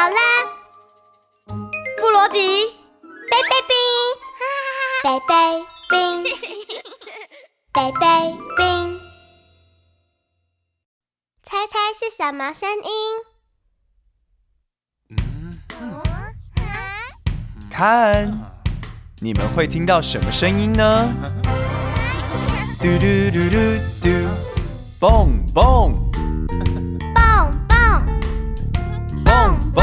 啦！布罗迪，贝贝冰，贝贝冰，贝贝冰。猜猜是什么声音？看，你们会听到什么声音呢？嘟嘟嘟嘟嘟，蹦蹦，蹦蹦，蹦蹦，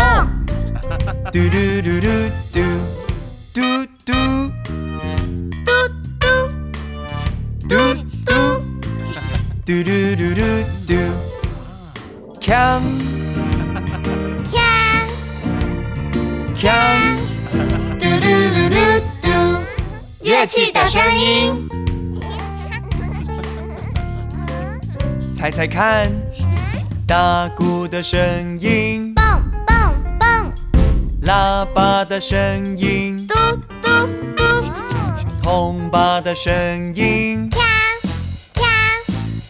嘟嘟嘟嘟嘟，嘟嘟，嘟嘟，嘟嘟，嘟嘟嘟嘟嘟，锵锵，锵，嘟嘟嘟嘟嘟，乐器的声音。猜猜看，打鼓的声音，蹦蹦蹦，喇叭的声音，嘟嘟嘟，铜把的声音，锵锵，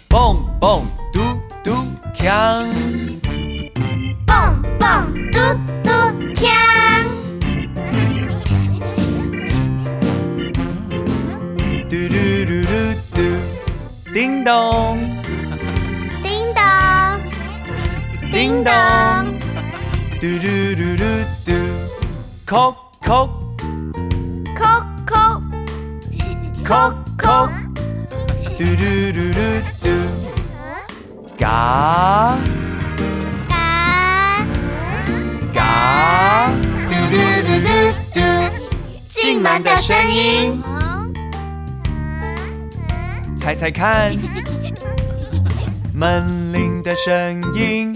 蹦蹦嘟嘟锵，蹦蹦嘟嘟锵。嘟嘟嘟嘟嘟，叮咚，叮咚，叮咚，嘟嘟嘟嘟嘟，叩叩叩叩，叩叩，嘟嘟嘟嘟嘟，嘎嘎嘎，嘟嘟嘟嘟嘟，进门的声音。猜猜看，门铃的声音，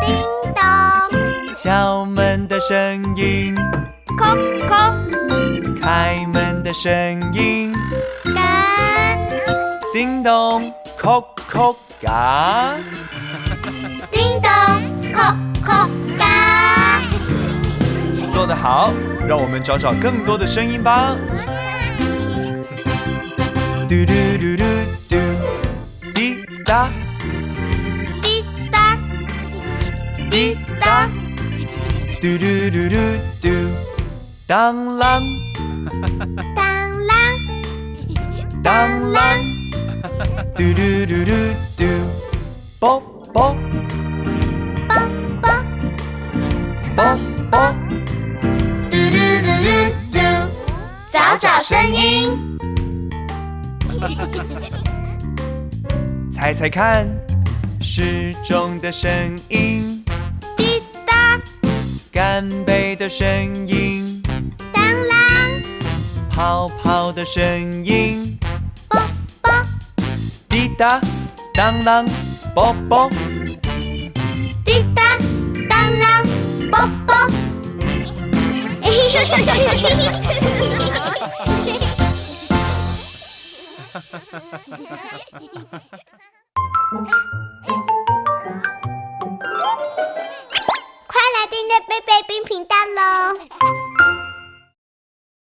叮咚，敲门的声音，叩叩，开门的声音，嘎叮咚，叩叩嘎。叮咚，叩叩嘎。做得好，让我们找找更多的声音吧。嘟嘟嘟嘟嘟，滴答滴答滴答，嘟嘟嘟嘟嘟，当啷当啷当啷，嘟嘟嘟嘟嘟，啵啵啵啵啵啵，嘟嘟嘟嘟嘟，找找声音。猜猜看，时钟的声音，滴答干杯的声音，当啷泡泡的声音，啵啵滴答当啷啵啵，滴答当啷啵啵。快来订阅贝贝冰频道喽！